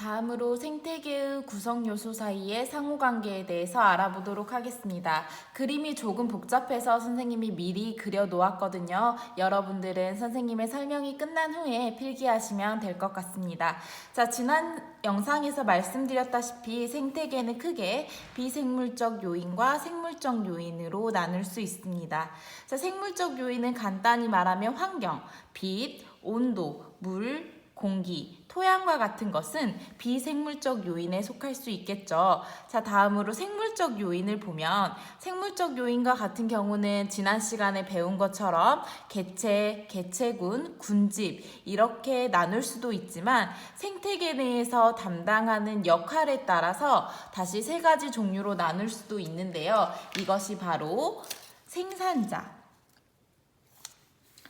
다음으로 생태계의 구성 요소 사이의 상호관계에 대해서 알아보도록 하겠습니다. 그림이 조금 복잡해서 선생님이 미리 그려 놓았거든요. 여러분들은 선생님의 설명이 끝난 후에 필기하시면 될 것 같습니다. 자, 지난 영상에서 말씀드렸다시피 생태계는 크게 비생물적 요인과 생물적 요인으로 나눌 수 있습니다. 자, 생물적 요인은 간단히 말하면 환경, 빛, 온도, 물, 공기, 토양과 같은 것은 비생물적 요인에 속할 수 있겠죠. 자, 다음으로 생물적 요인을 보면 생물적 요인과 같은 경우는 지난 시간에 배운 것처럼 개체, 개체군, 군집 이렇게 나눌 수도 있지만 생태계 내에서 담당하는 역할에 따라서 다시 세 가지 종류로 나눌 수도 있는데요. 이것이 바로 생산자,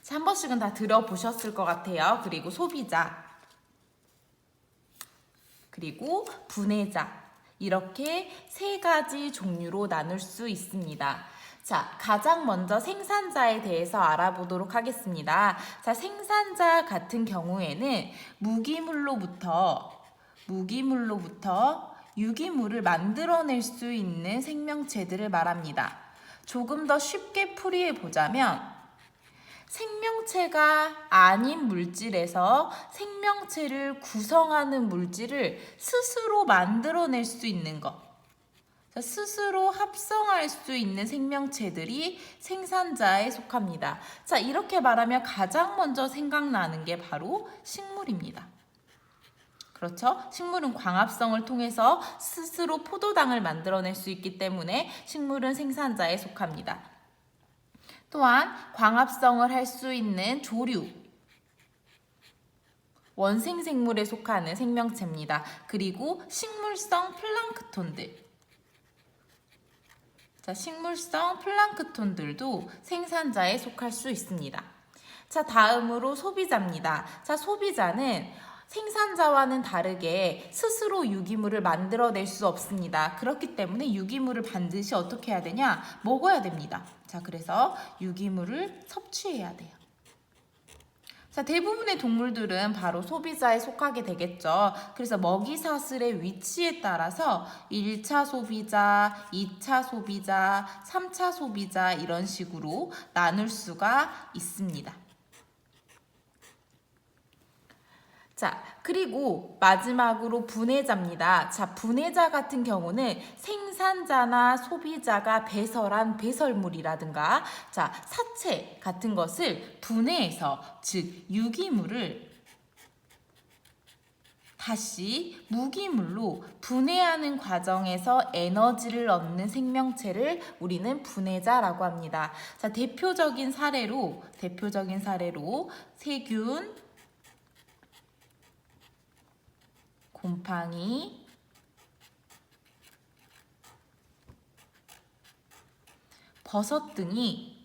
한 번씩은 다 들어보셨을 것 같아요. 그리고 소비자, 그리고 분해자, 이렇게 세 가지 종류로 나눌 수 있습니다. 자, 가장 먼저 생산자에 대해서 알아보도록 하겠습니다. 자, 생산자 같은 경우에는 무기물로부터 유기물을 만들어낼 수 있는 생명체들을 말합니다. 조금 더 쉽게 풀이해 보자면 생명체가 아닌 물질에서 생명체를 구성하는 물질을 스스로 만들어낼 수 있는 것, 스스로 합성할 수 있는 생명체들이 생산자에 속합니다. 자, 이렇게 말하면 가장 먼저 생각나는 게 바로 식물입니다. 그렇죠? 식물은 광합성을 통해서 스스로 포도당을 만들어낼 수 있기 때문에 식물은 생산자에 속합니다. 또한 광합성을 할 수 있는 조류, 원생생물에 속하는 생명체입니다. 그리고 식물성 플랑크톤들. 자, 식물성 플랑크톤들도 생산자에 속할 수 있습니다. 자, 다음으로 소비자입니다. 자, 소비자는 생산자와는 다르게 스스로 유기물을 만들어낼 수 없습니다. 그렇기 때문에 유기물을 반드시 어떻게 해야 되냐? 먹어야 됩니다. 자, 그래서 유기물을 섭취해야 돼요. 자, 대부분의 동물들은 바로 소비자에 속하게 되겠죠. 그래서 먹이사슬의 위치에 따라서 1차 소비자, 2차 소비자, 3차 소비자 이런 식으로 나눌 수가 있습니다. 자, 그리고 마지막으로 분해자입니다. 자, 분해자 같은 경우는 생산자나 소비자가 배설한 배설물이라든가 자, 사체 같은 것을 분해해서 즉 유기물을 다시 무기물로 분해하는 과정에서 에너지를 얻는 생명체를 우리는 분해자라고 합니다. 자, 대표적인 사례로 세균, 곰팡이, 버섯 등이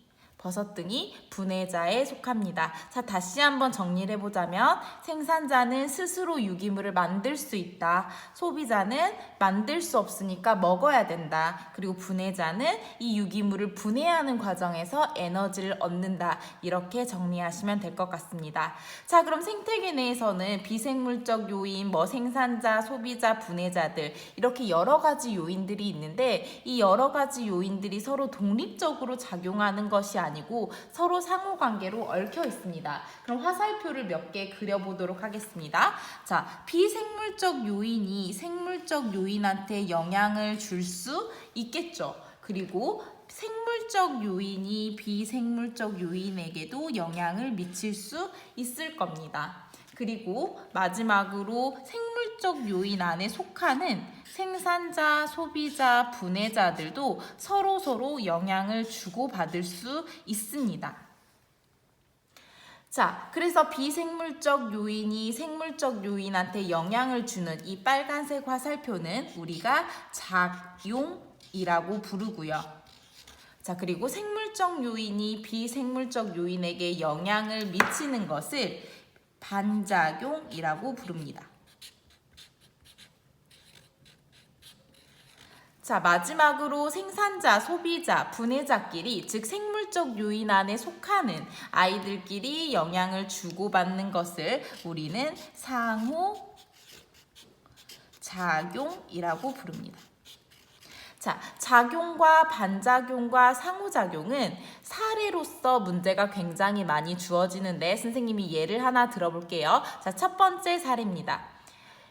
분해자에 속합니다. 자, 다시 한번 정리를 해보자면 생산자는 스스로 유기물을 만들 수 있다. 소비자는 만들 수 없으니까 먹어야 된다. 그리고 분해자는 이 유기물을 분해하는 과정에서 에너지를 얻는다. 이렇게 정리하시면 될 것 같습니다. 자, 그럼 생태계 내에서는 비생물적 요인, 생산자, 소비자, 분해자들 이렇게 여러 가지 요인들이 있는데 이 여러 가지 요인들이 서로 독립적으로 작용하는 것이 아니고 서로 상호관계로 얽혀 있습니다. 그럼 화살표를 몇 개 그려보도록 하겠습니다. 자, 비생물적 요인이 생물적 요인한테 영향을 줄 수 있겠죠. 그리고 생물적 요인이 비생물적 요인에게도 영향을 미칠 수 있을 겁니다. 그리고 마지막으로 생물적 요인 안에 속하는 생산자, 소비자, 분해자들도 서로 영향을 주고받을 수 있습니다. 자, 그래서 비생물적 요인이 생물적 요인한테 영향을 주는 이 빨간색 화살표는 우리가 작용이라고 부르고요. 자, 그리고 생물적 요인이 비생물적 요인에게 영향을 미치는 것을 반작용이라고 부릅니다. 자, 마지막으로 생산자, 소비자, 분해자끼리 즉 생물적 요인 안에 속하는 아이들끼리 영향을 주고받는 것을 우리는 상호 작용이라고 부릅니다. 자, 작용과 반작용과 상호작용은 사례로서 문제가 굉장히 많이 주어지는데 선생님이 예를 하나 들어볼게요. 자, 첫 번째 사례입니다.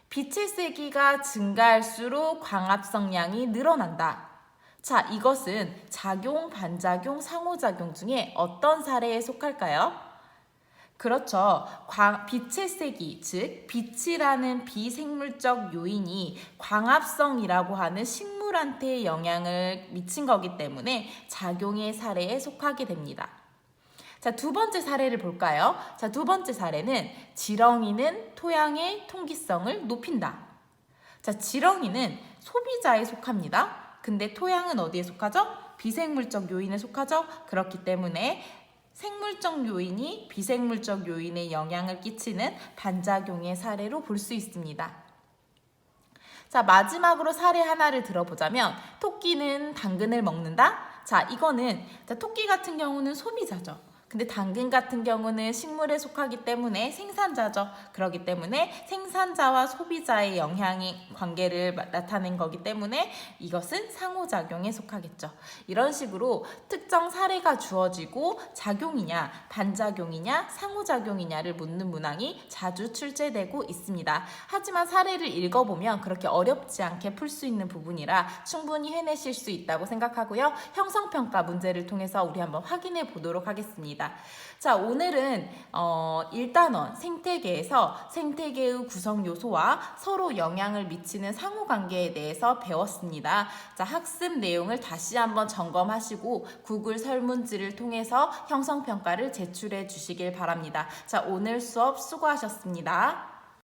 빛의 세기가 증가할수록 광합성량이 늘어난다. 자, 이것은 작용, 반작용, 상호작용 중에 어떤 사례에 속할까요? 그렇죠. 빛의 세기, 즉 빛이라는 비생물적 요인이 광합성이라고 하는 식물한테 영향을 미친 거기 때문에 작용의 사례에 속하게 됩니다. 자, 두 번째 사례를 볼까요? 자, 두 번째 사례는 지렁이는 토양의 통기성을 높인다. 자, 지렁이는 소비자에 속합니다. 근데 토양은 어디에 속하죠? 비생물적 요인에 속하죠? 그렇기 때문에 생물적 요인이 비생물적 요인에 영향을 끼치는 반작용의 사례로 볼 수 있습니다. 자, 마지막으로 사례 하나를 들어보자면 토끼는 당근을 먹는다? 자, 이거는 토끼 같은 경우는 소비자죠. 근데 당근 같은 경우는 식물에 속하기 때문에 생산자죠. 그렇기 때문에 생산자와 소비자의 영향의 관계를 나타낸 거기 때문에 이것은 상호작용에 속하겠죠. 이런 식으로 특정 사례가 주어지고 작용이냐, 반작용이냐, 상호작용이냐를 묻는 문항이 자주 출제되고 있습니다. 하지만 사례를 읽어보면 그렇게 어렵지 않게 풀 수 있는 부분이라 충분히 해내실 수 있다고 생각하고요. 형성평가 문제를 통해서 우리 한번 확인해 보도록 하겠습니다. 자, 오늘은 1단원 생태계에서 생태계의 구성 요소와 서로 영향을 미치는 상호관계에 대해서 배웠습니다. 자, 학습 내용을 다시 한번 점검하시고 구글 설문지를 통해서 형성평가를 제출해 주시길 바랍니다. 자, 오늘 수업 수고하셨습니다.